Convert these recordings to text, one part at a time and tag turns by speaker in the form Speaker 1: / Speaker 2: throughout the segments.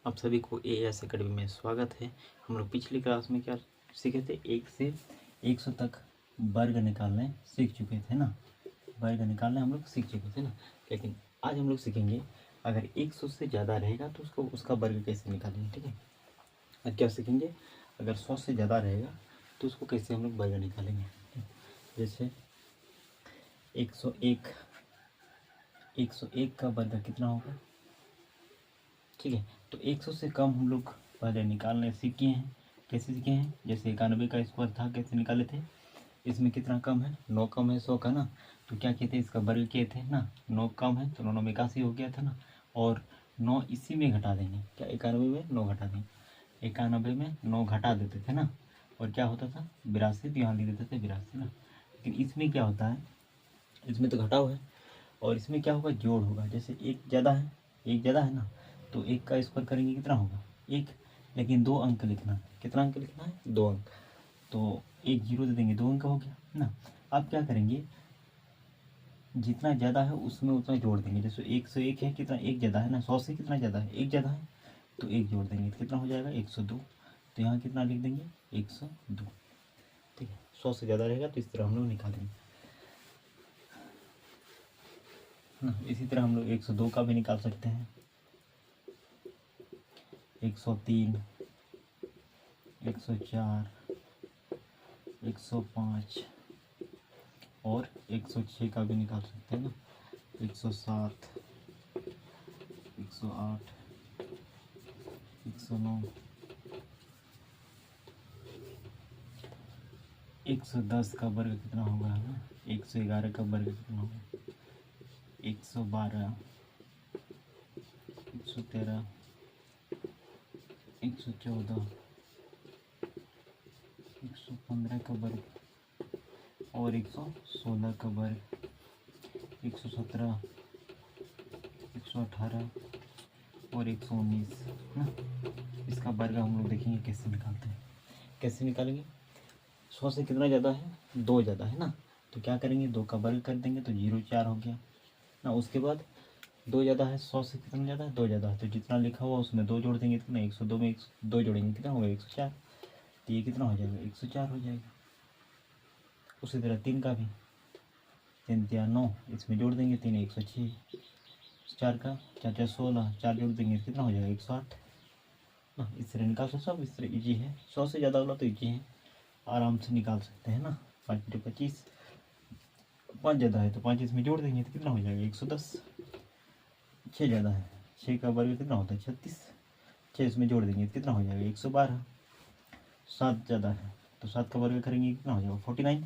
Speaker 1: आप सभी को एएस अकेडमी में स्वागत है। हम लोग पिछली क्लास में क्या सीखे थे, 1 से 100 तक वर्ग निकालने सीख चुके थे ना। वर्ग निकालने हम लोग सीख चुके थे ना। लेकिन आज हम लोग सीखेंगे अगर 100 से ज़्यादा रहेगा तो उसका वर्ग कैसे निकालेंगे। ठीक है, और क्या सीखेंगे, अगर 100 से ज़्यादा रहेगा तो उसको कैसे हम लोग वर्ग निकालेंगे। जैसे 101 का वर्ग कितना होगा। ठीक है, तो 100 से कम हम लोग पहले निकालने सीखे हैं। कैसे सीखे हैं, जैसे 91 का स्क्वायर था, कैसे निकाले थे। इसमें कितना कम है, 9 कम है 100 का ना, तो क्या किए थे, इसका वर्ग किए थे ना। 9 कम है तो 9 में 81 हो गया था ना, और 9 इसी में घटा देंगे, क्या 91 में 9 घटा देंगे, 91 में 9 घटा देते थे ना, और क्या होता था 82, तो यहाँ लिख देते थे 82 ना। लेकिन इसमें क्या होता है, इसमें तो घटाव है और इसमें क्या होगा, जोड़ होगा। जैसे एक ज़्यादा है ना, तो 1 का स्क्वायर करेंगे कितना होगा 1, लेकिन 2 अंक लिखना है। कितना अंक लिखना है, 2 अंक, तो 1 जीरो दे देंगे, 2 अंक हो गया ना। अब क्या करेंगे, जितना ज़्यादा है उसमें उतना जोड़ देंगे। जैसे 101 है, कितना 1 ज़्यादा है ना, 100 से कितना ज़्यादा है, 1 ज़्यादा है, तो 1 जोड़ देंगे तो कितना हो जाएगा 102। तो यहाँ कितना लिख देंगे 102। ठीक है, 100 से ज़्यादा रहेगा तो इस तरह हम लोग निकालेंगे ना। इसी तरह हम लोग 102 का भी निकाल सकते हैं, 103, 104, 105 और 106 का भी निकाल सकते हैं ना। 107, 108, 109, 110 का वर्ग कितना होगा ना, 111 का वर्ग कितना होगा, 112, 113, 114, 115 का वर्ग और 116 का वर्ग, 117, 118 और 119 ना। इसका वर्ग हम लोग देखेंगे कैसे निकालते हैं। कैसे निकालेंगे, 100 से कितना ज़्यादा है, 2 ज़्यादा है ना, तो क्या करेंगे 2 का वर्ग कर देंगे तो 0,4 हो गया ना। उसके बाद 2 ज़्यादा है, 100 से कितना ज़्यादा है, 2 ज़्यादा है, तो जितना लिखा हुआ उसमें 2 जोड़ देंगे, कितना 102 में 2 जोड़ेंगे कितना होगा 104, तो ये कितना हो जाएगा 104 हो जाएगा। उसी तरह 3 का भी, 3 या 9, इसमें जोड़ देंगे 3 106, 4 का 4 4 16, 4 जोड़ देंगे कितना हो जाएगा 108 ना। इस तरह निकाल सकते, सब इस तरह ईजी है। 100 से ज़्यादा वाला तो ईजी है, आराम से निकाल सकते हैं ना। 5 × 25, 5 ज़्यादा है तो 5 इसमें जोड़ देंगे तो कितना हो जाएगा 110। 6 ज़्यादा है, 6 का वर्ग कितना होता है 36, 6 इसमें जोड़ देंगे तो कितना हो जाएगा 112। 7 ज़्यादा है तो 7 का वर्ग करेंगे कितना हो जाएगा 49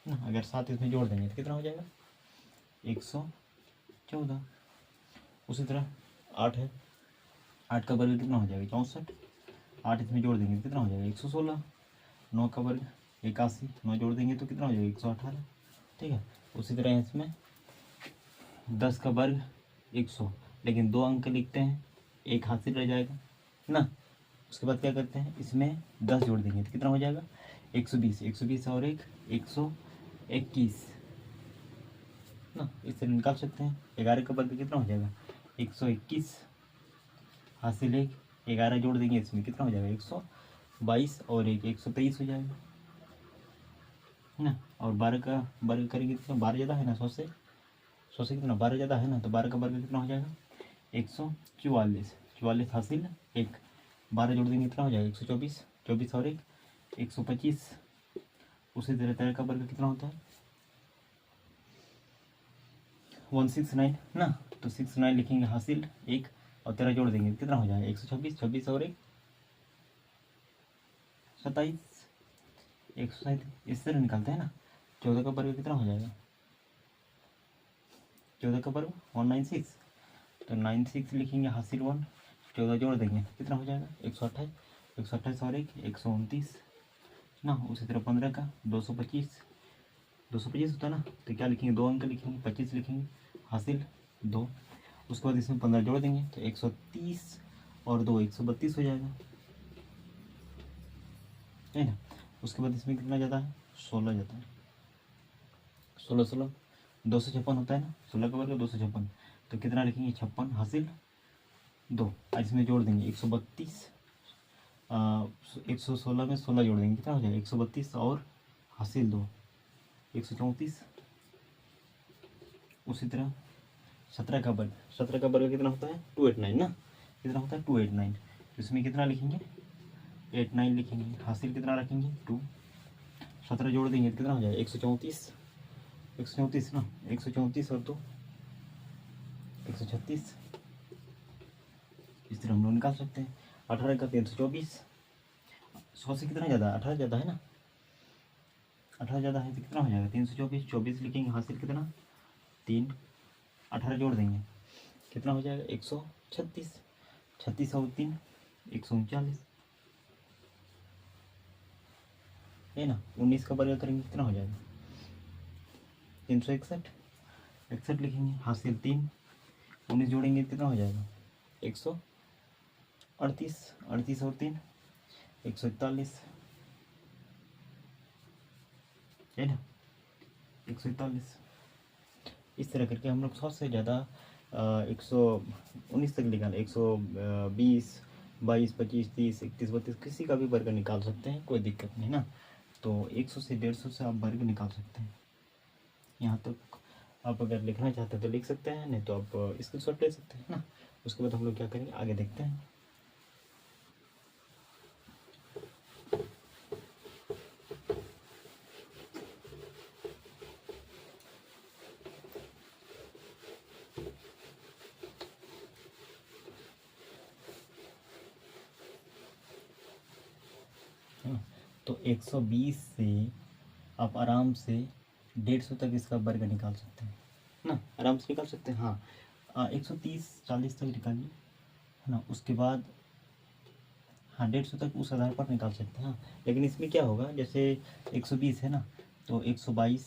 Speaker 1: ना। अगर 7 इसमें जोड़ देंगे तो कितना हो जाएगा 114। उसी तरह 8 है, 8 का वर्ग कितना हो जाएगा 64, 8 इसमें जोड़ देंगे तो कितना हो जाएगा 116। 9 का वर्ग 81, 9 जोड़ देंगे तो कितना हो जाएगा 118। ठीक है, उसी तरह इसमें 10 का वर्ग 100, लेकिन 2 अंक लिखते हैं, एक हासिल रह जाएगा ना। उसके बाद क्या करते हैं, इसमें 10 जोड़ देंगे तो कितना हो जाएगा 120, 120 और 121 ना। इससे निकाल सकते हैं। 11 का वर्ग कितना हो जाएगा 121, हासिल 1, 11 जोड़ देंगे इसमें कितना हो जाएगा 122 और 123 हो जाएगा ना। और 12 का वर्ग करेंगे कितना, 12 ज़्यादा है ना 100 से, 100 से कितना 12 ज़्यादा है ना, तो 12 का वर्ग कितना हो जाएगा 144, 44 हासिल 1, 12 जोड़ देंगे कितना हो जाएगा 124, 24 और 125। उसी तरह 13 का वर्ग कितना होता है 169 ना, तो 69 लिखेंगे हासिल 1, और 13 जोड़ देंगे कितना हो जाएगा 126, 26 और 27, 137। इस तरह निकालते हैं ना। 14 का वर्ग कितना हो जाएगा, 14 का वर्ग 196, तो 96 लिखेंगे हासिल 1, 14 जोड़ देंगे कितना हो जाएगा 128, 128 और 129 ना। उसी तरह 15 का 225, 225 होता है ना, तो क्या लिखेंगे 2 अंक लिखेंगे, 25 लिखेंगे हासिल 2। उसके बाद इसमें 15 जोड़ देंगे तो 130 और 2 132 हो जाएगा, है ना। उसके बाद इसमें कितना ज़्यादा है 16 ज़्यादा है, 16 16 256 होता है ना, 16 का वर्ग 256, तो कितना लिखेंगे 56 हासिल 2, आज इसमें जोड़ देंगे 132, 116 में 16 जोड़ देंगे, कितना हो जाएगा 132 और हासिल 2 134। उसी तरह 17 का वर्ग, 17 का वर्ग कितना होता है 289 ना, कितना होता है 289। इसमें कितना लिखेंगे 89 लिखेंगे, हासिल कितना रखेंगे 2, 17 जोड़ देंगे तो कितना हो जाएगा 134, 134 ना, 134 और 2 136। इस तरह हम लोग निकाल सकते हैं। 18 का 324, 100 से कितना ज़्यादा 18 ज़्यादा है ना, 18 ज़्यादा है तो कितना हो जाएगा 324, 24 लिखेंगे, हासिल कितना 3, 18 जोड़ देंगे कितना हो जाएगा 136, 36 और 3 139 है ना। 19 का वर्ग करेंगे कितना हो जाएगा 361, 61 लिखेंगे, हासिल 3, 19 जोड़ेंगे कितना हो जाएगा 138, 38 और 3 141 है ना, 141। इस तरह करके हम लोग 100 से ज़्यादा 119 तक निकालें, 120, 22, 25, 30, 31, 32 किसी का भी वर्ग निकाल सकते हैं, कोई दिक्कत नहीं ना। तो 100 से 150 से आप वर्ग निकाल सकते हैं। यहाँ तक आप अगर लिखना चाहते हैं तो लिख सकते हैं, नहीं तो आप स्क्रीनशॉट ले सकते हैं ना। उसके बाद हम लोग क्या करेंगे आगे देखते हैं। तो 120 से आप आराम से 150 तक इसका वर्ग निकाल सकते हैं ना, आराम से निकाल सकते हैं। हाँ 130, 40 तक निकालिए है ना, उसके बाद हाँ 150 तक उस आधार पर निकाल सकते हैं। हाँ लेकिन इसमें क्या होगा, जैसे 120 है ना, तो 122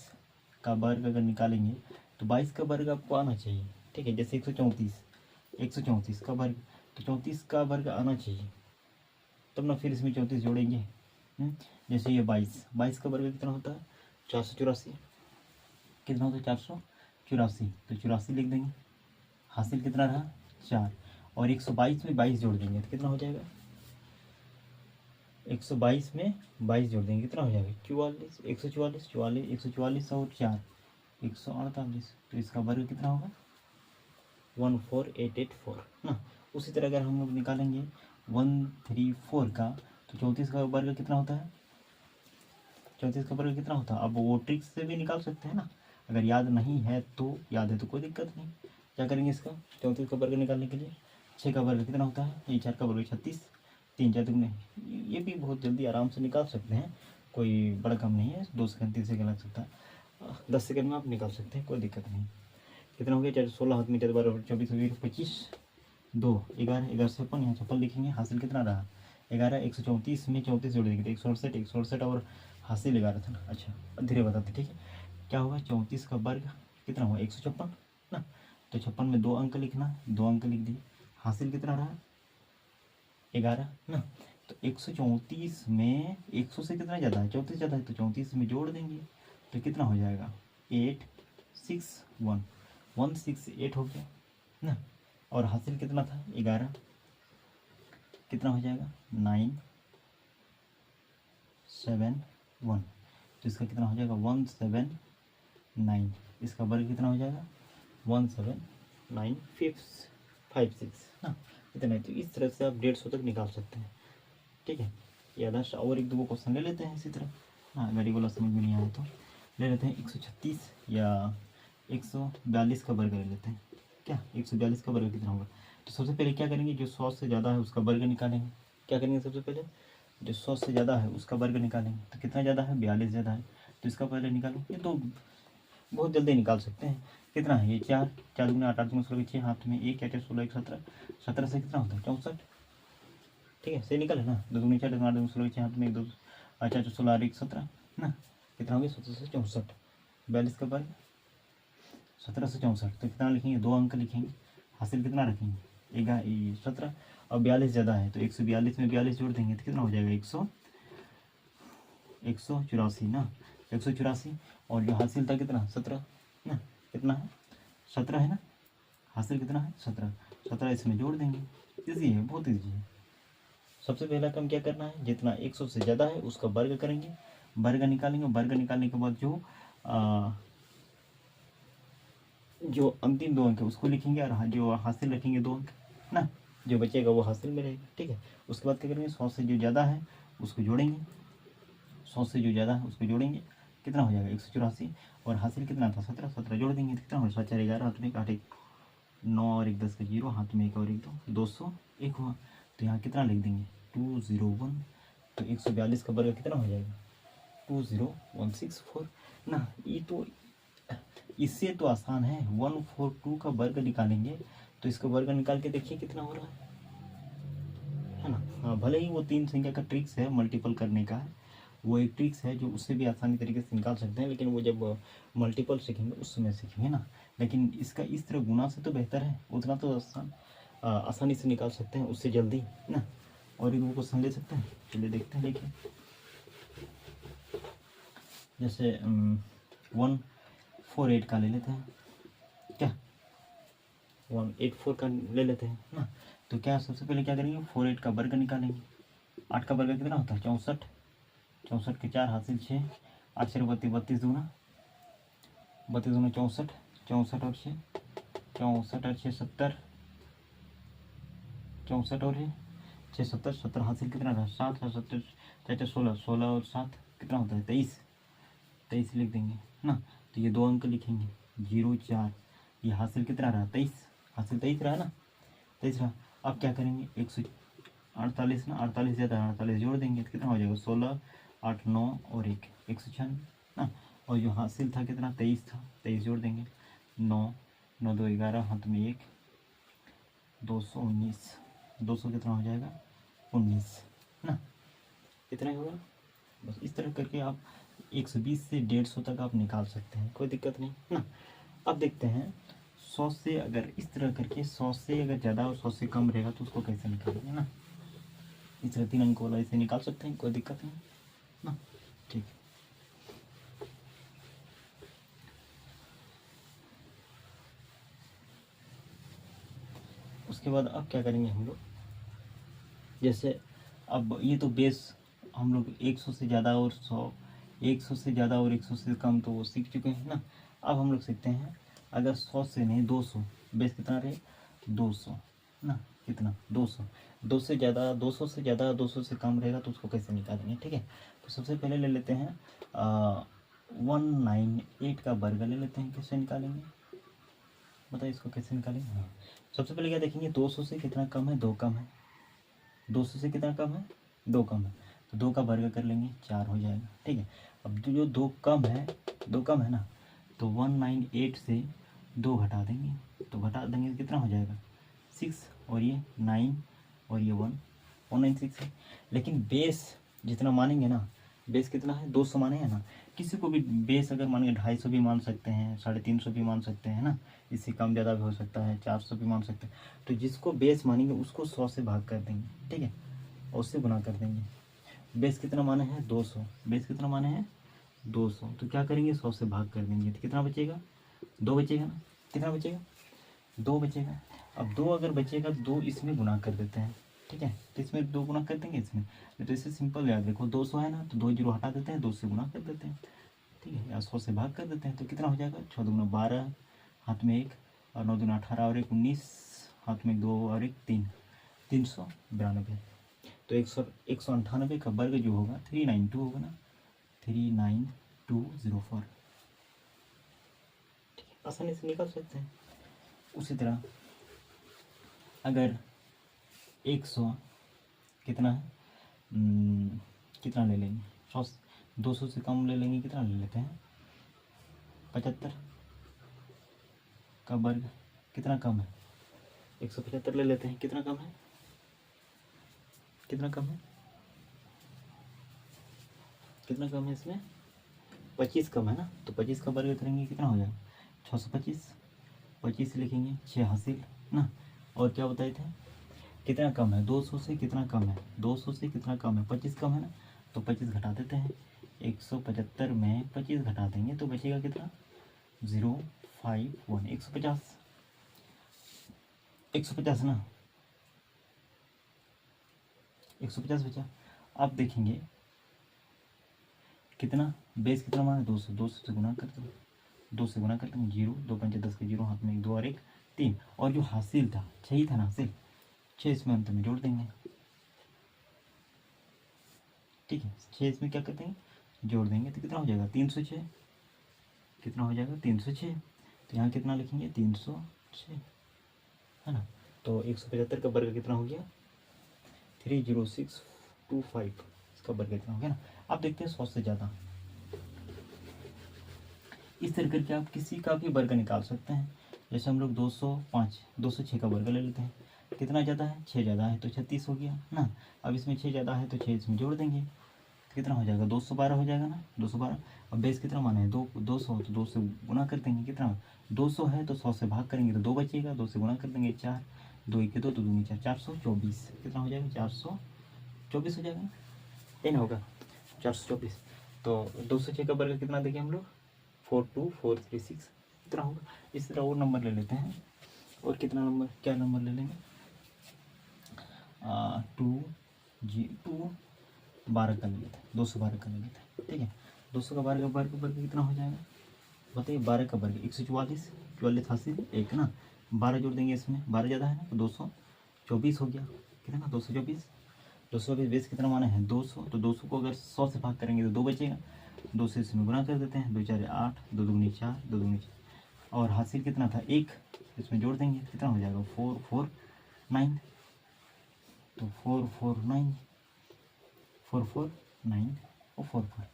Speaker 1: का वर्ग अगर निकालेंगे तो 22 का वर्ग आपको आना चाहिए, ठीक है। जैसे 134 का वर्ग, तो 34 का वर्ग आना चाहिए, तब ना फिर इसमें 34 जोड़ेंगे। जैसे ये 22 का वर्ग कितना होता है 484, कितना होता है 484, तो 84 लिख देंगे, हासिल कितना रहा 4, और 122 में 22 जोड़ देंगे तो कितना हो जाएगा 122 में 22 जोड़ देंगे कितना हो जाएगा 44, 144, 44, 144 और 4 148, तो इसका वर्ग कितना होगा 14884 ना। उसी तरह अगर हम लोग निकालेंगे 134 का, तो 34 का वर्ग कितना होता है 34 का वर्ग कितना होता है। अब वो ट्रिक्स से भी निकाल सकते हैं ना, अगर याद नहीं है तो, याद है तो कोई दिक्कत नहीं। क्या करेंगे इसका 34 का वर्ग निकालने के लिए, 6 का वर्ग कितना होता है, ये 4 का वर्ग 36, 3 4 दुगने, ये भी बहुत जल्दी आराम से निकाल सकते हैं, कोई बड़ा काम नहीं है, 2 सेकंड 3 सेकंड लग सकता है, 10 सेकंड में आप निकाल सकते हैं, कोई दिक्कत नहीं। कितना हो गया 4 16 हाथ में 4 12 24 25 2 11 11 56, यहाँ 56 लिखेंगे, हासिल कितना रहा 11, 134 में 34 जोड़ देंगे तो 168 और हासिल 11 था ना। अच्छा धीरे बताते ठीक है, क्या होगा 34 का वर्ग कितना हुआ 156 ना, तो 56 में 2 अंक लिखना, 2 अंक लिख दिए, हासिल कितना रहा 11 ना। तो 134 में 100 से कितना ज़्यादा है 34 ज़्यादा है, तो 34 में जोड़ देंगे तो कितना हो जाएगा 861, 168 हो गया ना, और हासिल कितना था 11, कितना हो जाएगा 971, तो इसका कितना हो जाएगा 179, इसका वर्ग कितना हो जाएगा 17956 ना, इतना है। तो इस तरह से आप 150 तक निकाल सकते हैं, ठीक है। या लास्ट और एक दो क्वेश्चन ले लेते हैं इसी तरह, हाँ गाड़ी वाला समझ में नहीं आया तो ले लेते हैं 136 या 142 का वर्ग ले लेते हैं। क्या 142 का वर्ग कितना होगा, तो सबसे पहले क्या करेंगे जो 100 से ज़्यादा है उसका वर्ग निकालेंगे। क्या करेंगे सबसे पहले जो 100 से ज़्यादा है उसका वर्ग निकालेंगे, तो कितना ज़्यादा है 42 ज़्यादा है, तो इसका पहले निकालो। ये तो बहुत जल्दी निकाल सकते हैं, कितना है ये 4 4 दूनी 8 8 दूनी 16 6 हाथ में 1 8 16 1 17, 17 से कितना होता है 64, ठीक है सही निकल है ना। 2 दूनी 4 2 8 16 6 हाथ में 1 2 4 4 16 1 17 ना, कितना हो गया 17 से 64, 42 का वर्ग 17 से 64, तो कितना लिखेंगे 2 अंक लिखेंगे, हासिल कितना रखेंगे 17, और 42 ज़्यादा है तो 142 में 42 जोड़ देंगे तो कितना हो जाएगा 184 ना, 184, और जो हासिल था कितना 17 ना, कितना है 17 है ना, हासिल कितना है 17, 17 इसमें जोड़ देंगे। इजी है, बहुत इजी है। सबसे पहला काम क्या करना है, जितना 100 से ज़्यादा है उसका वर्ग करेंगे, वर्ग निकालेंगे, वर्ग निकालने के बाद जो अंतिम 2 अंक है उसको लिखेंगे और जो हासिल रखेंगे 2 अंक ना, जो बचेगा वो हासिल में रहेगा। ठीक है, उसके बाद क्या करेंगे, 100 से जो ज़्यादा है उसको जोड़ेंगे, 100 से जो ज़्यादा है उसको जोड़ेंगे, कितना हो जाएगा 184, और हासिल कितना था 17, 17 जोड़ देंगे तो कितना हो, 7 4 11, हाथ में 8 1 9 और 1 10 का 0, हाथ में 1 और 1 2, 201 हुआ। तो यहाँ कितना लिख देंगे 201, तो 142 का वर्ग कितना हो जाएगा 20164 ना। ये तो इससे तो आसान है, 142 का वर्ग निकालेंगे तो इसका वर्ग निकाल के देखिए कितना हो रहा है ना। हाँ, भले ही वो 3 संख्या का ट्रिक्स है, मल्टीपल करने का है, वो एक ट्रिक्स है जो उससे भी आसानी तरीके से निकाल सकते हैं, लेकिन वो जब मल्टीपल सीखेंगे उस समय सीखेंगे ना। लेकिन इसका इस तरह गुना से तो बेहतर है, उतना तो आसानी से निकाल सकते हैं, उससे जल्दी ना। और एक वो क्वेश्चन ले सकते हैं, चलिए देखते हैं। देखिए जैसे 148 का ले लेते हैं, क्या 184 का ले लेते हैं ना। तो क्या सबसे पहले क्या करेंगे, 48 का वर्ग निकालेंगे। 8 का वर्ग कितना होता है 64, 64 के 4 हासिल 6, 8 4 32, 32 दूना 32 दूना 64, 64 और 6, 64 और 6 70, 64 और 6 70, 70 हासिल कितना था 7, 70 4 16, 16 और 7 कितना होता है 23, 23 लिख देंगे ना। तो ये 2 अंक लिखेंगे 0 4, ये हासिल कितना रहा 23, हासिल 23 रहा ना, 23 रहा। अब क्या करेंगे 148 ना, 48 ज़्यादा 48 जोड़ देंगे तो कितना हो जाएगा 16 8 9 और 1 196 ना। और जो हासिल था कितना 23 था, 23 जोड़ देंगे 9 9 2 11, हाथ में 1 219, 200 कितना हो जाएगा 19 ना, इतना ही होगा। बस इस तरह करके आप 120 से 150 तक आप निकाल सकते हैं, कोई दिक्कत नहीं ना। अब देखते हैं 100 से, अगर इस तरह करके 100 से अगर ज़्यादा और 100 से कम रहेगा तो उसको कैसे निकालेंगे ना। इस तरह 3 अंक वाला इसे निकाल सकते हैं, कोई दिक्कत नहीं ना। ठीक है, उसके बाद अब क्या करेंगे हम लोग, जैसे अब ये तो बेस हम लोग 100 से ज़्यादा और 100, 100 से ज़्यादा और 100 से कम तो वो सीख चुके हैं ना। अब हम लोग सीखते हैं अगर 100 से नहीं 200, बेस कितना रहे 200 ना, कितना 200, 200 से ज़्यादा, 200 से ज़्यादा 200 से कम रहेगा तो उसको कैसे निकालेंगे। ठीक है, तो सबसे पहले ले लेते हैं 198 का वर्ग ले लेते हैं, कैसे निकालेंगे बताइए इसको कैसे निकालेंगे। हाँ, सबसे पहले क्या देखेंगे 200 से कितना कम है 2 कम है, 200 से कितना कम है 2 कम है, तो 2 का वर्ग कर लेंगे 4 हो जाएगा। ठीक है, अब जो 2 कम है, 2 कम है ना, तो 198 से 2 घटा देंगे, तो घटा देंगे तो कितना हो जाएगा 6, और ये 9 और ये 1, 196 है। लेकिन बेस जितना मानेंगे ना, बेस कितना है 200 माने हैं ना, किसी को भी बेस अगर मानेंगे 250 भी मान सकते हैं, 350 भी मान सकते हैं ना, इससे कम ज़्यादा भी हो सकता है, 400 भी मान सकते हैं। तो जिसको बेस मानेंगे उसको 100 से भाग कर देंगे, ठीक है, और उससे गुना कर देंगे। बेस कितना माने हैं 200, बेस कितना माने हैं 200, तो क्या करेंगे 100 से भाग कर देंगे तो कितना बचेगा 2 बचेगा ना, कितना बचेगा 2 बचेगा। अब 2 अगर बचेगा 2 इसमें गुना कर देते हैं, ठीक है, तो इसमें 2 गुना कर देंगे इसमें, तो इससे सिंपल याद देखो 200 है ना, तो 2 जीरो हटा देते हैं, 2 से गुना कर देते हैं, ठीक है, या 100 से भाग कर देते हैं तो कितना हो जाएगा 6 दूना 12, हाथ में 1 और 9 दूना 18 और 1 19, हाथ में 2 और 1 3, 392। तो 198 का वर्ग जो होगा 392 होगा ना, 39204, ठीक है, आसानी से निकाल सकते हैं। उसी तरह अगर 100 कितना है कितना ले लेंगे 100, 200 से कम ले लेंगे, कितना ले लेते हैं 75 का वर्ग, कितना कम है 175 ले लेते हैं, कितना कम है, कितना कम है, कितना कम है इसमें 25 कम है ना, तो 25 का वर्ग करेंगे कितना हो जाएगा 625, 25 लिखेंगे 6 हासिल ना। और क्या बताए थे कितना कम है 200 से कितना कम है, 200 से कितना कम है 25 कम है ना, तो 25 घटा देते हैं, 175 में 25 घटा देंगे तो बचेगा कितना 051, 150, 150 ना, 150 बचा। आप देखेंगे कितना बेस कितना माना 200, 200 से गुना करते हैं, 2 से गुना करते हैं, 0 2 पंचे 10 के 0, हाथ में 1 2 और 1 3, और जो हासिल था 6 ही था ना हासिल, 6 इसमें अंत में जोड़ देंगे। ठीक है, 6 इसमें क्या करते हैं जोड़ देंगे, तो कितना हो जाएगा 306, कितना हो जाएगा 306। तो यहाँ कितना लिखेंगे 306, है ना। तो 175 का वर्ग कितना हो गया 30625, इसका वर्ग कितना हो गया ना। आप देखते हैं 100 से ज़्यादा, इस तरह करके आप किसी का भी वर्ग निकाल सकते हैं। जैसे हम लोग 205 206 का वर्ग ले लेते हैं, कितना ज़्यादा है 6 ज़्यादा है तो 36 हो गया ना। अब इसमें 6 ज़्यादा है तो 6 इसमें जोड़ देंगे, तो कितना हो जाएगा 212 हो जाएगा ना, 212। अब बेस कितना माना है 200, तो 2 से गुना कर देंगे, कितना 200 है तो 100 से भाग करेंगे तो 2 बचेगा, 2 से गुना कर देंगे 4, 2 1 2 तो 2 4, 424, कितना हो जाएगा 424 हो जाएगा ना, ये ना होगा 424। तो 206 का वर्ग कितना देंगे हम लोग 42436, कितना होगा। इस तरह और नंबर ले लेते हैं, और कितना नंबर क्या नंबर ले लेंगे 2 12 का ले लेते हैं, 212 का ले लेते हैं। ठीक है, 200 का 12 का वर्ग कितना हो जाएगा बताइए, 12 का वर्ग 144, 44 हासिल 1 ना, 12 जोड़ देंगे इसमें, 12 ज़्यादा है ना तो 224 हो गया, कितना 224। 224 बेस कितना माना है 200, तो 200 को अगर 100 से भाग करेंगे तो 2 बचेगा, 2 से इसमें गुना कर देते हैं, 2 4 8, 2 दूनी 4, 2 दूनी 4, और हासिल कितना था 1, इसमें जोड़ देंगे कितना हो जाएगा 449, तो 449 449 और 44,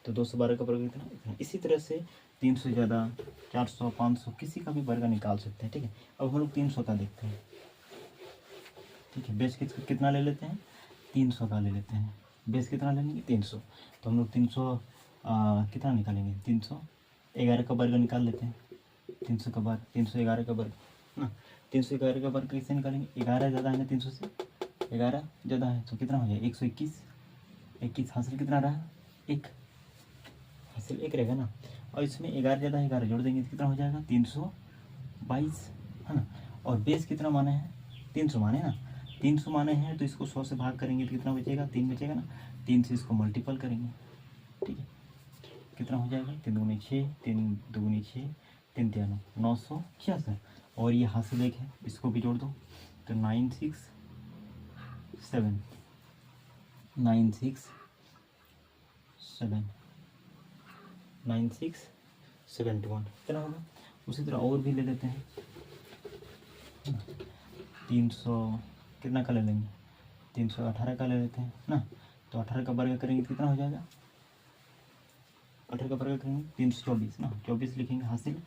Speaker 1: तो 212 का वर्ग इतना। इसी तरह से 300 ज़्यादा 400 500 किसी का भी वर्ग निकाल सकते हैं। ठीक है, अब हम लोग 300 का देखते हैं। ठीक है, बेस कितना ले लेते हैं 300 का ले लेते हैं, बेस कितना ले लेंगे 300, तो हम लोग 300 कितना निकालेंगे 311 का वर्ग निकाल लेते हैं, 300 का वर्ग 311 का वर्ग ना, 311 का वर्ग कैसे निकालेंगे, 11 ज़्यादा है ना 300 से, 11 ज़्यादा है तो कितना हो जाएगा 121, 21 हासिल कितना रहा 1, हासिल 1 रहेगा ना, और इसमें 11 ज़्यादा है 11 जोड़ देंगे तो कितना हो जाएगा 322, है ना। और बेस कितना माने हैं 300 माने ना, 300 माने हैं तो इसको 100 से भाग करेंगे तो कितना बचेगा 3 बचेगा ना, 3 से इसको मल्टीपल करेंगे। ठीक है, कितना हो जाएगा 3 दूनी 6, 3 दूनी 6, 3 3 966, और ये हासिल 1 है, इसको भी जोड़ दो तो 967 9671 कितना होगा। उसी तरह और भी ले लेते हैं 300 कितना का ले लेंगे 318 का ले लेते हैं ना, तो 18 का वर्ग करेंगे तो कितना हो जाएगा, 18 का वर्ग करेंगे 324 ना, 24 लिखेंगे हासिल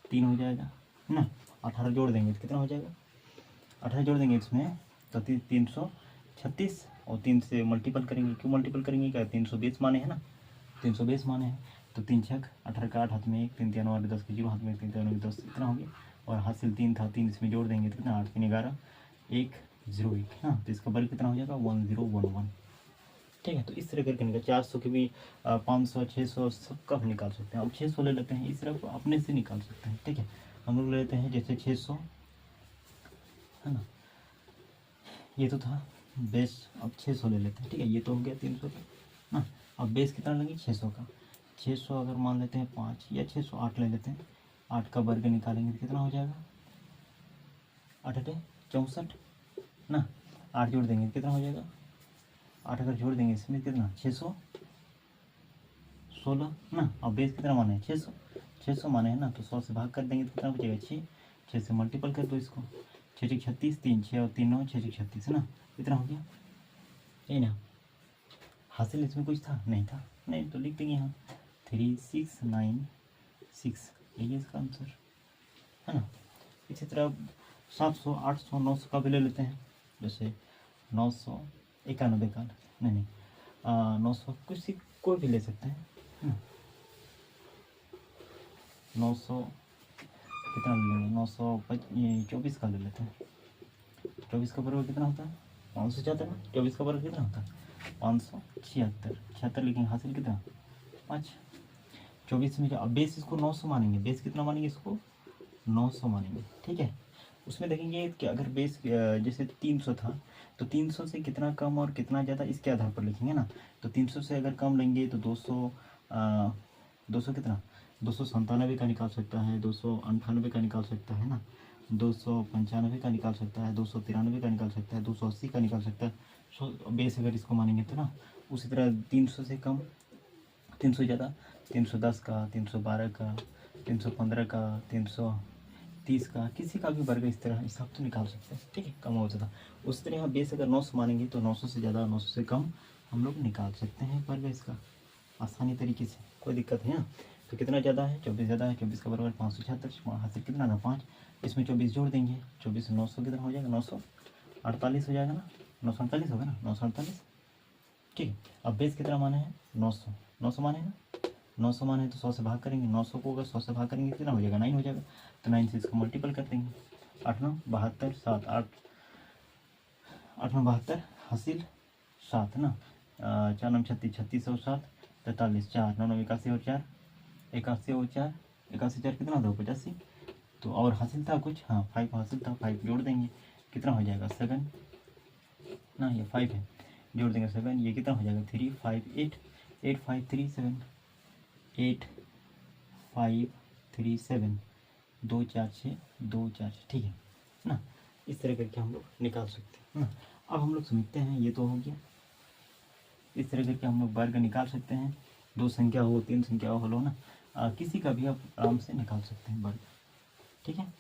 Speaker 1: 3 हो जाएगा ना, 18 जोड़ देंगे तो कितना हो जाएगा, 18 जोड़ देंगे इसमें तो 336, और 3 से मल्टीपल करेंगे, क्यों मल्टीपल करेंगे क्या 320 माने हैं ना, 320 माने हैं तो 3 छक 18 का 8 हाथ में 1, 3 3 8 10 के 0 हाथ में 3 3 10, इतना हो गया, और हासिल 3 था 3 इसमें जोड़ देंगे तो कितना 8 3 11 101 हाँ, तो इसका वर्ग कितना हो जाएगा 1011। ठीक है, तो इस तरह करके निकाल 400 के भी 500 600 सबका भी निकाल सकते हैं। अब 600 ले लेते हैं, इस तरह को अपने से निकाल सकते हैं। ठीक है, हम लोग ले लेते हैं जैसे 600 है ना, ये तो था बेस, अब 600 ले लेते हैं। ठीक है, ये तो हो गया 300 का ना, अब बेस कितना लेंगे 600 का, 600 अगर मान लेते हैं 5 या 608 ले लेते हैं, 8 का वर्ग निकालेंगे तो कितना हो जाएगा 8 8 64 ना, 8 जोड़ देंगे कितना हो जाएगा, 8 अगर जोड़ देंगे इसमें कितना 616 ना, अब बेस कितना माने हैं 600 माने हैं ना, तो 100 से भाग कर देंगे तो कितना बचेगा 6 से मल्टीपल कर दो इसको, 6 6 36 3 6 और 3 9 6 6 36 है ना, कितना हो गया ये ना। हासिल इसमें कुछ था नहीं था, नहीं तो लिख देंगे यहाँ 3696, यही इसका आंसर है ना। इसी तरह 700 800 900 का भी ले लेते हैं, जैसे 991 का नहीं 900 कुछ कोई भी ले सकते हैं है ना, 900 कितना ले लेंगे 924 का ले लेते हैं, 24 का वर्ग कितना होता है 576 ना, 24 का वर्ग कितना होता है 576, 76 लिखेंगे हासिल कितना 5, 24 में जो अब बेस इसको 900 मानेंगे, बेस कितना मानेंगे इसको 900 मानेंगे। ठीक है, उसमें देखेंगे कि अगर बेस जैसे 300 था तो 300 से कितना कम और कितना ज़्यादा इसके आधार पर लिखेंगे ना। तो 300 से अगर कम लेंगे तो 200 200 कितना 297 का निकाल सकता है, 298 का निकाल सकता है ना, 295 का निकाल सकता है, 293 का निकाल सकता है, 280 का निकाल सकता है। बेस अगर इसको मानेंगे तो ना। उसी तरह 300 से कम, 300 ज़्यादा 310 का, 312 का, 315 का, 330 का, किसी का भी वर्ग इस तरह हिसाब से निकाल सकते हैं। ठीक है, कम हो ज़्यादा। उस तरह यहाँ बेस अगर 900 मानेंगे तो 900 से ज़्यादा 900 से कम हम लोग निकाल सकते हैं वर्ग इसका आसानी तरीके से, कोई दिक्कत है ना। तो कितना ज़्यादा है, 24 ज़्यादा है। 24 का बराबर 576, हासिल कितना ना 5, इसमें 24 जोड़ देंगे, 24 900 कितना हो जाएगा, 948 हो जाएगा ना, 948 होगा ना, 948। ठीक है, अब बेस कितना माने हैं 900, 900 माने हैं ना, 900 माने तो 100 से भाग करेंगे, 900 को अगर 100 से भाग करेंगे कितना हो जाएगा, 9 हो जाएगा। तो 9 से इसको मल्टीपल कर देंगे, 8 9 72, 7 8 8 9 72, हासिल 7 ना, 4 9 36, 36 और 7 43, 4 9 9 81 और 4 81 और 4 81 4 कितना होगा 85। तो और हासिल था कुछ, हाँ 5 हासिल था, 5 जोड़ देंगे कितना हो जाएगा 7 ना, ये 5 है, जोड़ देंगे 7, ये कितना हो जाएगा 3 5 8 8 5 3 7 8 5 3 7 2 4 6 2 4 6। ठीक है ना, इस तरह करके हम लोग निकाल सकते हैं ना। अब हम लोग समझते हैं, ये तो हो गया, इस तरह करके हम लोग वर्ग निकाल सकते हैं। 2 संख्या हो 3 संख्या हो ना, किसी का भी आप आराम से निकाल सकते हैं वर्ग। ठीक है,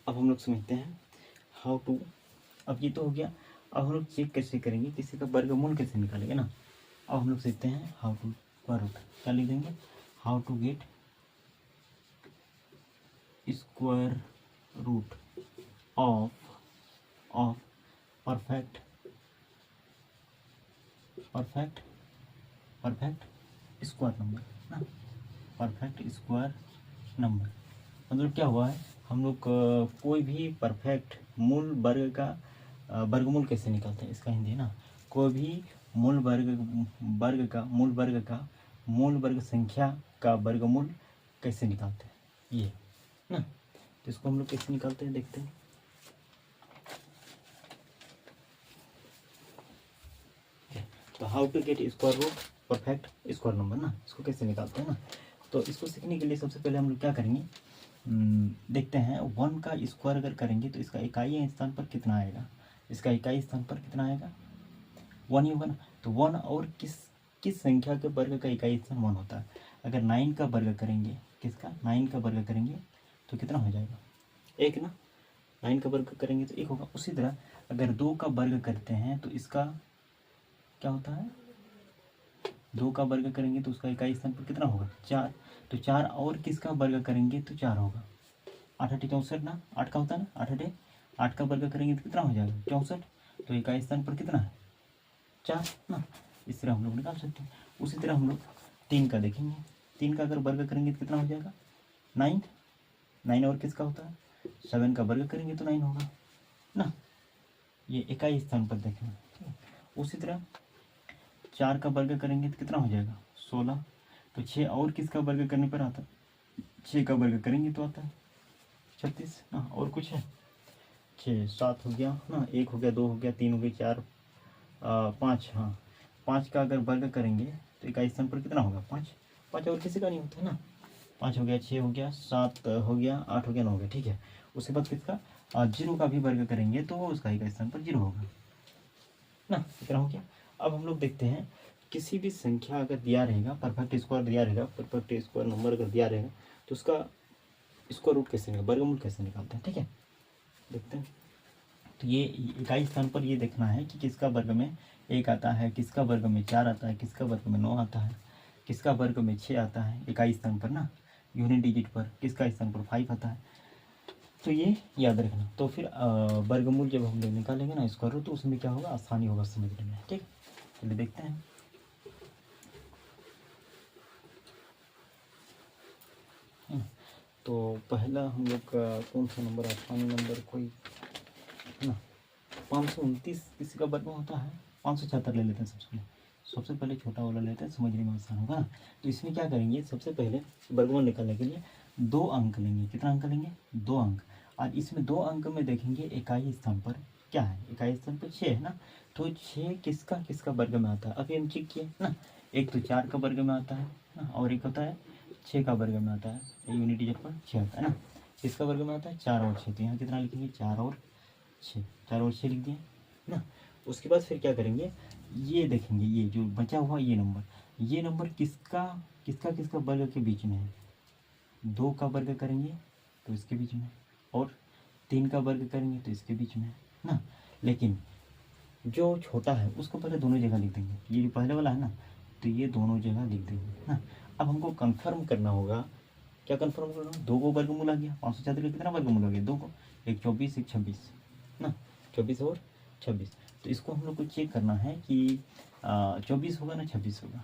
Speaker 1: अब हम लोग समझते हैं हाउ टू। अब ये तो हो गया, अब हम लोग चेक कैसे करेंगे किसी का वर्गमूल कैसे निकालेंगे ना। अब हम लोग सीखते हैं हाउ टू स्क्वायर रूट, क्या लिख देंगे, how to get square root of of perfect perfect perfect square number ना, परफेक्ट स्क्वायर नंबर। मतलब क्या हुआ है, हम लोग कोई भी परफेक्ट मूल वर्ग का वर्गमूल कैसे निकालते हैं, इसका हिंदी है ना। कोई भी मूल मूल वर्ग संख्या का वर्गमूल कैसे निकालते हैं, ये ना। तो इसको हम लोग कैसे निकालते हैं देखते हैं। तो how to get square root perfect square number ना, इसको कैसे निकालते हैं ना। तो इसको सीखने के लिए सबसे पहले हम लोग क्या करेंगे, देखते हैं 1 का स्क्वायर अगर करेंगे तो इसका इकाई स्थान पर कितना आएगा, इसका इकाई स्थान पर कितना आएगा 1 ही होगा ना। तो 1 और किस संख्या के वर्ग का इकाई स्थान 1 होता है। अगर 9 का वर्ग करेंगे, किसका 9 का वर्ग करेंगे तो कितना हो जाएगा 1 ना, 9 का वर्ग करेंगे तो 1 होगा। उसी तरह अगर 2 का वर्ग करते हैं तो इसका क्या होता है, 2 का वर्ग करेंगे तो उसका इकाई स्थान पर कितना होगा 4। तो 4 और किसका वर्ग करेंगे तो 4 होगा, 8 8 64 ना, 8 का होता है ना, 8 8 8 का वर्ग करेंगे तो कितना हो जाएगा 64। तो इकाई स्थान पर कितना है 4 ना, इस तरह हम लोग निकाल सकते हैं। उसी तरह हम लोग 3 का देखेंगे, 3 का अगर वर्ग करेंगे तो कितना हो जाएगा 9, 9 और किसका होता है 7 का वर्ग करेंगे तो 9 होगा ना, ये इकाई स्थान पर देखेंगे। उसी तरह 4 का वर्ग करेंगे तो कितना हो जाएगा 16। तो 6 और किसका वर्ग करने पर आता है, 6 का वर्ग करेंगे तो आता है 36 ना। और कुछ है 6 7 हो गया ना, 1 हो गया, 2 हो गया, 3 हो गया, 4 5, हाँ 5 का अगर वर्ग करेंगे तो इकाई स्थान पर कितना होगा 5, 5 और किसी का नहीं होता है ना। 5 हो गया, 6 हो गया, 7 हो गया, 8 हो गया, 9 हो गया। ठीक है, उसके बाद किसका 0 का भी वर्ग करेंगे तो उसका इकाई स्थान पर 0 होगा ना, इतना हो गया। अब हम लोग देखते हैं किसी भी संख्या अगर दिया रहेगा, परफेक्ट स्क्वायर दिया रहेगा, परफेक्ट स्क्वायर नंबर अगर दिया रहेगा तो उसका स्क्वायर रूट कैसे निकाल, वर्गमूल कैसे निकालते हैं। ठीक है, देखते हैं। तो ये इकाई स्थान पर ये देखना है कि किसका वर्ग में 1 आता है, किसका वर्ग में 4 आता है, किसका वर्ग में 9 आता है, किसका वर्ग में 6 आता है इकाई स्थान पर ना, यूनिट डिजिट पर किसका स्थान पर 5 आता है। तो ये याद रखना। तो फिर वर्गमूल जब हम लोग निकालेंगे ना स्क्वायर रूट तो उसमें क्या होगा, आसानी होगा समझने में। ठीक, चलिए देखते हैं। तो पहला हम लोग का कौन सा नंबर, आसानी नंबर कोई है ना, 529 किसी का वर्ग होता है, 576 ले लेते हैं सबसे पहले। सबसे पहले छोटा वाला लेते हैं, समझने में आसान होगा। तो इसमें क्या करेंगे, सबसे पहले वर्गमूल निकालने के लिए 2 अंक लेंगे। कितना अंक लेंगे, 2 अंक। और इसमें 2 अंक में देखेंगे इकाई स्थान पर क्या है, इकाई स्थान पर 6 है ना। तो 6 किसका किसका वर्ग में आता है, अभी हम चेक किए ना। एक तो 4 का वर्ग में आता है ना, और एक होता है 6 का वर्ग में आता है। यूनिट डिजिट पर 6 आता है ना। किसका वर्ग में आता है, 4 और 6। तो यहाँ कितना लिखेंगे, 4 और 6, 4 और 6 लिख दिए ना। उसके बाद फिर क्या करेंगे, ये देखेंगे, ये जो बचा हुआ ये नंबर किसका किसका किसका वर्ग के बीच में है। 2 का वर्ग करेंगे तो इसके बीच में, और 3 का वर्ग करेंगे तो इसके बीच में ना। लेकिन जो छोटा है उसको पहले दोनों जगह लिख देंगे। ये जो पहले वाला है ना, तो ये दोनों जगह लिख देंगे ना। अब हमको कंफर्म करना होगा, क्या कंफर्म करना होगा, 2 को वर्गमूल आ गया, 504 का कितना वर्गमूल आ गया, 2 को, एक 24 एक 26 ना, 24 और 26। तो इसको हम लोग को चेक करना है कि 24 होगा ना 26 होगा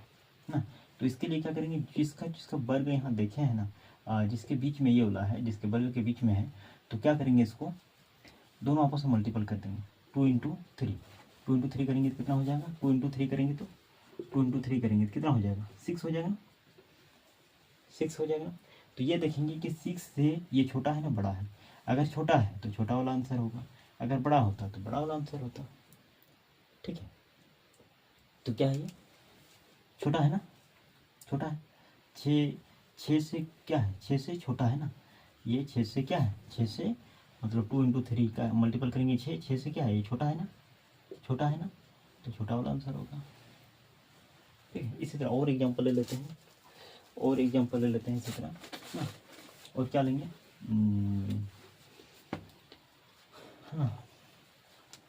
Speaker 1: ना। तो इसके लिए क्या करेंगे, जिसका जिसका वर्ग यहाँ देखे हैं ना, जिसके बीच में ये वाला है, जिसके वर्ग के बीच में है, तो क्या करेंगे, इसको दोनों आपस में मल्टीपल कर देंगे। 2 इंटू 3, 2 इंटू 3 करेंगे तो कितना हो जाएगा, 2 इंटू 3 करेंगे तो 2 इंटू 3 करेंगे तो कितना हो जाएगा, 6 हो जाएगा ना, 6 हो जाएगा। तो ये देखेंगे कि 6 से ये छोटा है ना बड़ा है। अगर छोटा है तो छोटा वाला आंसर होगा, अगर बड़ा होता तो बड़ा वाला आंसर होता। ठीक है, तो क्या है, ये छोटा है ना, छोटा है। 6 से क्या है, 6 से छोटा है ना, ये 6 से क्या है, 6 से मतलब 2 इंटू 3 का मल्टीपल करेंगे 6 से क्या है, ये छोटा है ना, छोटा है ना, तो छोटा वाला आंसर होगा। ठीक है, इसी तरह और एग्जांपल ले लेते हैं, और एग्जांपल ले लेते हैं इसी तरह ना। और क्या लेंगे, है ना,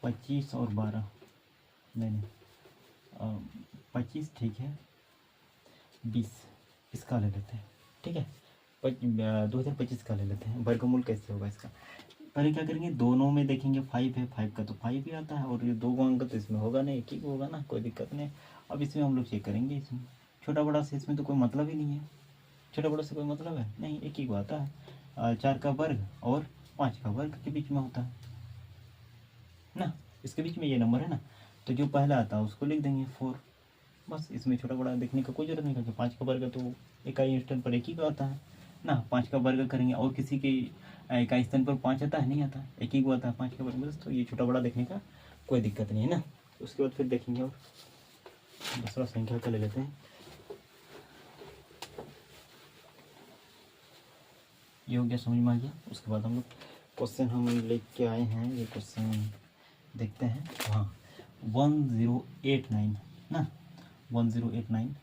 Speaker 1: 25 और 12, नहीं 25 ठीक है, 20 इसका ले लेते हैं। ठीक है, 2025 का ले लेते हैं। वर्गमूल कैसे होगा इसका, पहले क्या करेंगे, दोनों में देखेंगे 5 है, 5 का तो 5 ही आता है, और ये 2 अंक तो इसमें होगा नहीं, एक ही होगा ना, कोई दिक्कत नहीं। अब इसमें हम लोग चेक करेंगे, इसमें छोटा बड़ा से इसमें तो कोई मतलब ही नहीं है, छोटा बड़ा से कोई मतलब है नहीं, एक ही को आता है। 4 का वर्ग और 5 का वर्ग के बीच में होता है ना, इसके बीच में ये नंबर है ना, तो जो पहला आता है उसको लिख देंगे 4। बस इसमें छोटा बड़ा देखने का कोई जरूरत नहीं, क्योंकि 5 का वर्ग तो इकाई स्थान पर एक ही का आता है ना। 5 का वर्ग करेंगे और किसी के इकाई स्थान पर 5 आता है, नहीं आता, एक ही को आता है 5 का वर्ग, बस। तो ये छोटा बड़ा देखने का कोई दिक्कत नहीं है ना। उसके बाद फिर देखेंगे, और दूसरा संख्या का ले लेते हैं। ये हो गया, समझ में आ गया। उसके बाद हम लोग क्वेश्चन हम लेके आए हैं, ये क्वेश्चन देखते हैं। हाँ, 1089 ना, 1089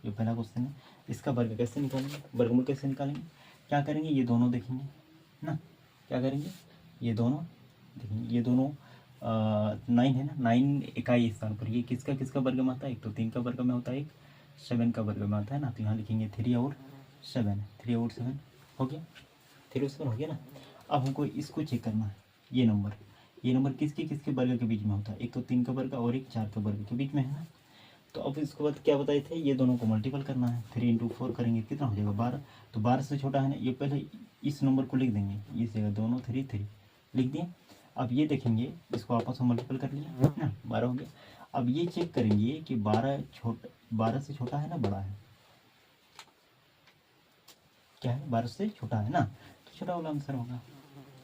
Speaker 1: ये पहला क्वेश्चन है। इसका वर्ग कैसे निकालेंगे, वर्गमूल कैसे निकालेंगे, क्या करेंगे, ये दोनों देखेंगे ना, क्या करेंगे, ये दोनों देखेंगे, ये दोनों 9 है ना, 9 इकाई स्थान पर, ये किसका किसका वर्ग में आता है, एक तो 3 का वर्ग में होता है, एक 7 का वर्ग में आता है ना। तो यहाँ लिखेंगे 3 और 7, 3 और 7 हो गया, 3 और 7 हो गया ना। अब हमको इसको चेक करना है, ये नंबर किसके किसके वर्ग के बीच में होता है, एक तो 3 का वर्ग और एक 4 का वर्ग के बीच में है ना। तो अब इसके बाद क्या बताए थे, ये दोनों को मल्टीपल करना है, 3 इंटू 4 करेंगे कितना हो जाएगा, 12। तो 12 से छोटा है ना, ये पहले इस नंबर को लिख देंगे, इस जगह दोनों 3 3 लिख दिए। अब ये देखेंगे, इसको आपस में मल्टीपल कर लिया ना, 12 हो गया। अब ये चेक करेंगे कि 12 से छोटा है ना बड़ा है, क्या है, 12 से छोटा है ना, तो छोटा वाला आंसर होगा।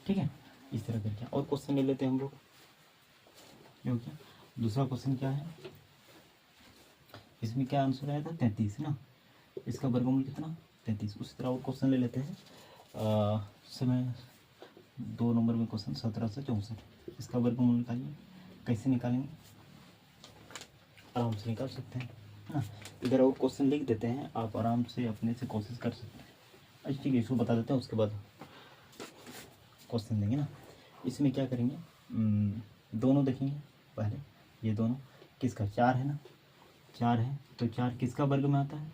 Speaker 1: ठीक है, इस तरह करके और क्वेश्चन ले लेते हैं हम लोग। ये हो गया, दूसरा क्वेश्चन क्या है, इसमें क्या आंसर आया था, 33 ना, इसका वर्गमूल कितना, 33। उसी तरह और क्वेश्चन ले लेते हैं। समय 2 नंबर में क्वेश्चन 17 से 64, इसका वर्गमूल निकालिए। कैसे निकालेंगे, आराम से निकाल सकते हैं ना। इधर और क्वेश्चन लिख देते हैं, आप आराम से अपने से कोशिश कर सकते हैं। अच्छा ठीक है, इसको बता देते हैं, उसके बाद क्वेश्चन देंगे ना। इसमें क्या करेंगे, दोनों देखेंगे पहले, ये दोनों किसका, 4 है ना, 4 है, तो 4 किसका वर्ग में आता है,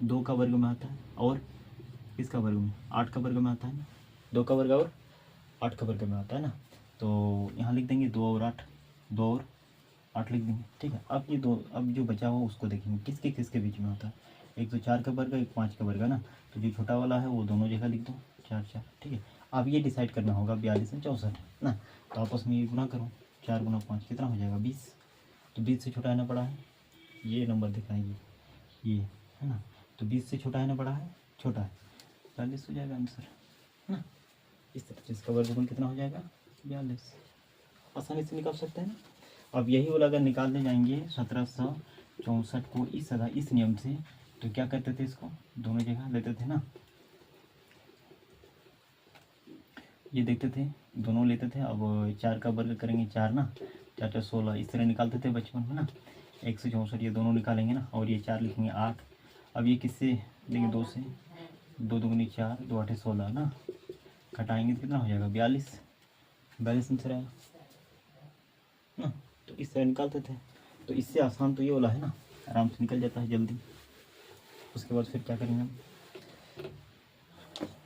Speaker 1: 2 का वर्ग में आता है, और किसका वर्ग में, 8 का वर्ग में आता है ना, 2 का वर्ग और 8 का वर्ग में आता है ना। तो यहाँ लिख देंगे 2 और 8, 2 और 8 लिख देंगे। ठीक है, अब ये दो, अब जो बचा हुआ उसको देखेंगे किसके किसके बीच में होता है, एक तो 4 का वर्ग, एक 5 का वर्ग है ना। तो जो छोटा वाला है वो दोनों जगह लिख दो, 4 4। ठीक है, अब ये डिसाइड करना होगा 42 और 64 ना। तो आपस में ये गुना करो, 4 गुना 5 कितना हो जाएगा, 20। तो 20 से छोटा है ना बड़ा है, ये नंबर दिखाएंगे ये, है ना। तो 20 से छोटा है ना बड़ा है, छोटा है, 42 हो जाएगा आंसर, है ना। इस तरह से इसका वर्गमूल कितना हो जाएगा, 42। आसानी से निकाल सकते हैं ना। अब यही वाला अगर निकालने जाएंगे 1764 को इस नियम से, तो क्या करते थे, इसको दोनों जगह लेते थे ना, ये देखते थे दोनों लेते थे। अब 4 का वर्ग करेंगे, 4 ना 4 4 16, इस तरह निकालते थे बचपन में ना। 164 ये दोनों निकालेंगे ना, और ये 4 लिखेंगे 8। अब ये किससे लेंगे, 2 से, 2 दूनी 4, 2 8 16 ना, घटाएंगे तो कितना हो जाएगा, 42। 42 आंसर आया ना। तो इस तरह निकालते थे। तो इससे आसान तो ये वाला है ना, आराम से निकल जाता है जल्दी। उसके बाद फिर क्या करेंगे हम,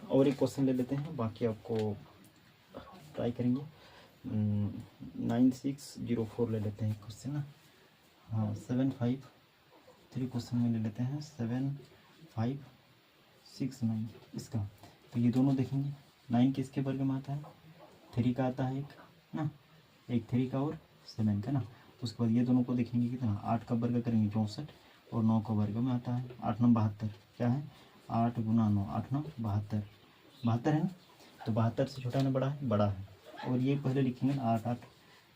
Speaker 1: और एक क्वेश्चन ले लेते हैं, बाकी आपको ट्राई करेंगे। 9604 ले लेते हैं क्वेश्चन ना, हाँ 753 क्वेश्चन में ले लेते हैं 7569 इसका। तो ये दोनों देखेंगे, 9 किसके वर्ग में आता है, 3 का आता है एक ना, एक 3 का और 7 का ना। उसके बाद ये दोनों को देखेंगे कितना, 8 का वर्ग करेंगे 64, और 9 का वर्ग में आता है 8 9 72, क्या है 8 गुना 9, 8 9 72, 72 है ना। तो 72 से छोटा है ना बड़ा है, बड़ा है। और ये पहले लिखेंगे ना 8 8,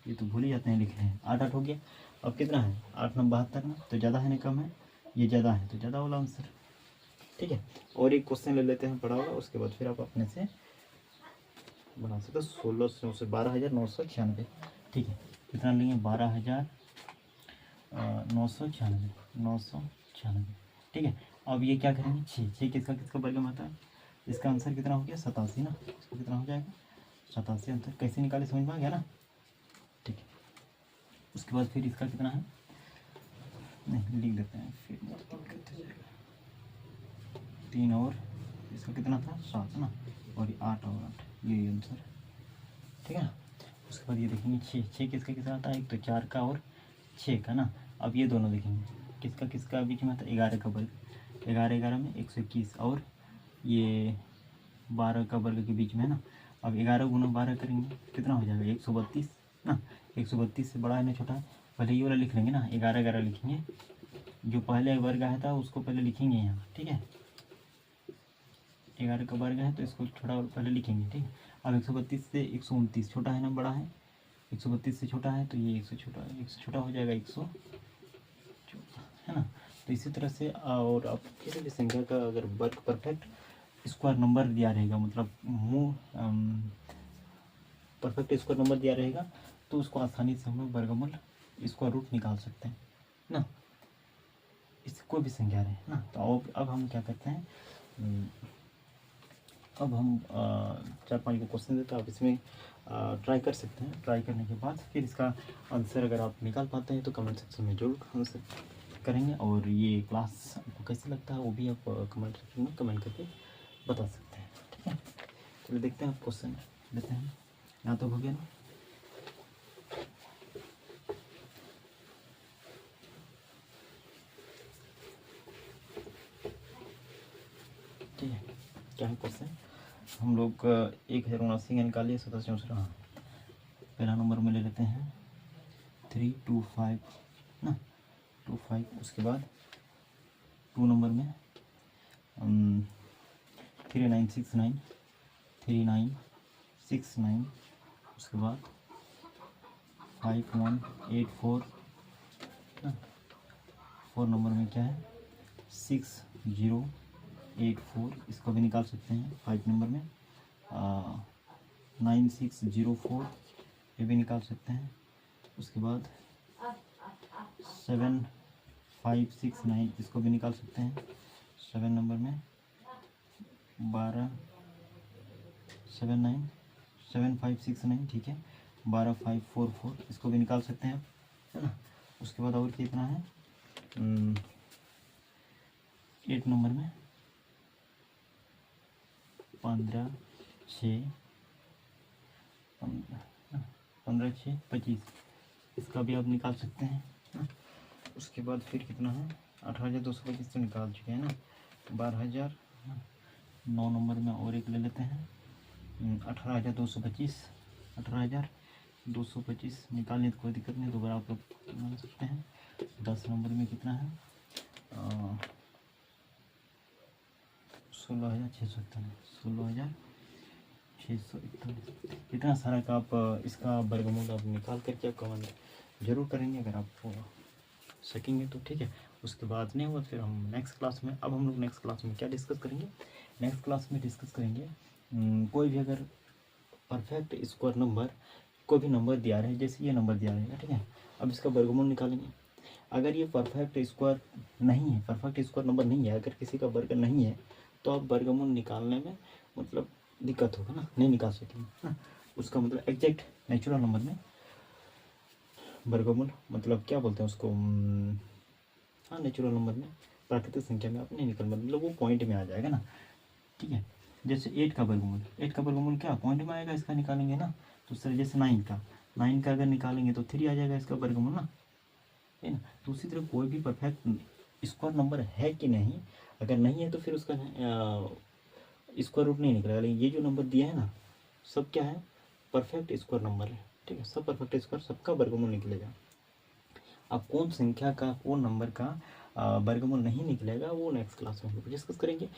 Speaker 1: ये तो भूल ही जाते हैं लिख रहे हैं, 8 8 हो गया। अब कितना है 8 9 72 ना, तो ज़्यादा है ना कम है, ये ज़्यादा है, तो ज़्यादा वाला आंसर, ठीक है। और एक क्वेश्चन ले लेते हैं बड़ा वाला, उसके बाद फिर आप अपने से बना सकते हो। 1600 से 12,996, ठीक है। कितना लेंगे, 12,996, ठीक है। अब ये क्या करेंगे, 6 किसका किसका वर्ग में आता है, इसका आंसर कितना हो गया 87 ना, इसको कितना हो जाएगा 87 आंसर। कैसे निकाले समझ में आ गया ना, ठीक है। उसके बाद फिर इसका कितना है, नहीं लिख देते हैं फिर दिक्कत हो जाएगा। 3 और इसका कितना था 7 ना, और ये 8 और 8, ये आंसर, ठीक है ना। उसके बाद ये देखेंगे 6 किसका किसका आता है, एक तो 4 का और 6 का ना। अब ये दोनों देखेंगे किसका किसका बीच में आता है, 11 का वर्ग, 11 11 में 121, और ये 12 का वर्ग के बीच में है ना। अब 11 गुना 12 करेंगे कितना हो जाएगा, 132 ना। 132 से बड़ा है ना छोटा है, पहले ये वाला लिख लेंगे ना, 11 11 लिखेंगे, जो पहले वर्ग आया था उसको पहले लिखेंगे यहाँ, ठीक है। 11 का वर्ग है तो इसको छोटा पहले लिखेंगे, ठीक है। अब 132 से 129 छोटा है ना बड़ा है, 132 से छोटा है, तो ये 100 छोटा हो जाएगा 100, है ना। तो इसी तरह से, और आप किसी भी संख्या का अगर वर्ग परफेक्ट स्क्वायर नंबर दिया रहेगा, मतलब परफेक्ट स्क्वायर नंबर दिया रहेगा, तो उसको आसानी से हम लोग वर्गमूल स्क्वायर रूट निकाल सकते हैं ना, इस कोई भी संख्या रहे ना। तो अब हम क्या करते हैं, अब हम 4-5 को क्वेश्चन देते हैं, आप इसमें ट्राई कर सकते हैं। ट्राई करने के बाद फिर इसका आंसर अगर आप निकाल पाते हैं तो कमेंट सेक्शन में जरूर आंसर करेंगे। और ये क्लास आपको कैसे लगता है वो भी आप कमेंट सेक्शन में कमेंट करके बता सकते हैं, ठीक है। चलिए देखते हैं, आप क्वेश्चन लेते हैं। यहाँ तो हो गया ना, ठीक है। क्या है क्वेश्चन, हम लोग 1079 का निकालिए 1764, हाँ पहला नंबर में ले लेते हैं 325 ना, 25। उसके बाद 2 नंबर में 3969, 3969। उसके बाद 5184 ना, 4 नंबर में क्या है 6084, इसको भी निकाल सकते हैं। 5 नंबर में 9604, ये भी निकाल सकते हैं। उसके बाद 7569, इसको भी निकाल सकते हैं। 7 नंबर में 7569, ठीक है। 12544, इसको भी निकाल सकते हैं, है ना। उसके बाद और कितना है 8 नंबर में 15 6 25, इसका भी आप निकाल सकते हैं ना। उसके बाद फिर कितना है 18,225 तो निकाल चुके हैं ना। 12,000, 9 नंबर में और एक ले लेते हैं 18,225, 18,000 225 निकालने तो कोई दिक्कत नहीं, दोबारा आप लोग मान सकते हैं। 10 नंबर में कितना है? 16,641, 16,641। इतना सारा का आप इसका वर्गमूल आप निकाल करके आप कमेंट जरूर करेंगे अगर आप सकेंगे तो, ठीक है। उसके बाद नहीं हुआ फिर हम नेक्स्ट क्लास में, अब हम लोग नेक्स्ट क्लास में क्या डिस्कस करेंगे? नेक्स्ट क्लास में डिस्कस करेंगे कोई भी अगर परफेक्ट स्क्वायर नंबर, कोई भी नंबर दिया रहे, जैसे ये नंबर दिया रहेगा, ठीक है। अब इसका वर्गमूल निकालेंगे। अगर ये परफेक्ट स्क्वायर नहीं है, परफेक्ट स्क्वायर नंबर नहीं है, अगर किसी का वर्ग नहीं है, तो आप वर्गमूल निकालने में मतलब दिक्कत होगा ना, नहीं निकाल सकेंगे ना। उसका मतलब एग्जैक्ट नेचुरल नंबर में वर्गमूल मतलब क्या बोलते हैं उसको, हाँ नेचुरल नंबर में, प्राकृतिक संख्या में आप नहीं निकल, मतलब वो पॉइंट में आ जाएगा ना, ठीक है। जैसे 8 का वर्गमूल, 8 का वर्गमूल क्या पॉइंट में आएगा, इसका निकालेंगे ना। तो सर जैसे 9 का अगर निकालेंगे तो 3 आ जाएगा इसका वर्गमूल ना, है ना। तो उसी तरह कोई भी परफेक्ट स्क्वायर नंबर है कि नहीं, अगर नहीं है तो फिर उसका स्क्वायर रूट नहीं निकलेगा। लेकिन ये जो नंबर दिया है ना, सब क्या है, परफेक्ट स्क्वायर नंबर है, ठीक है। सब परफेक्ट स्क्वायर, सबका वर्गमूल निकलेगा। अब कौन संख्या का, कौन नंबर का वर्गमूल नहीं निकलेगा, वो नेक्स्ट क्लास में हम लोग डिस्कस करेंगे।